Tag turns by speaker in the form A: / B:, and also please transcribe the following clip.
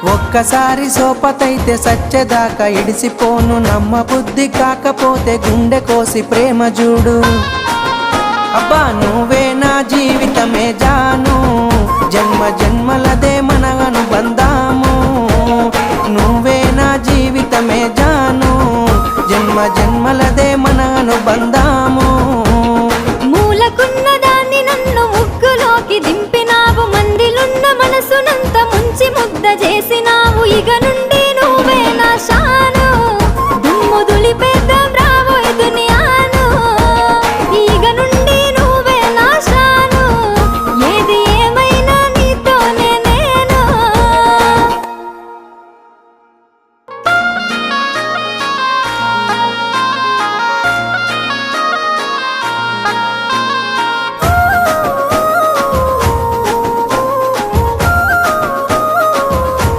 A: ఒక్కసారి సోపతైతే సచ్చేదాకా ఇడిసిపోను, నమ్మ బుద్ధి కాకపోతే గుండె కోసి ప్రేమ చూడు. అబ్బా నువ్వే నా జీవితమే జాను, జన్మ జన్మలదే మన అనుబంధం.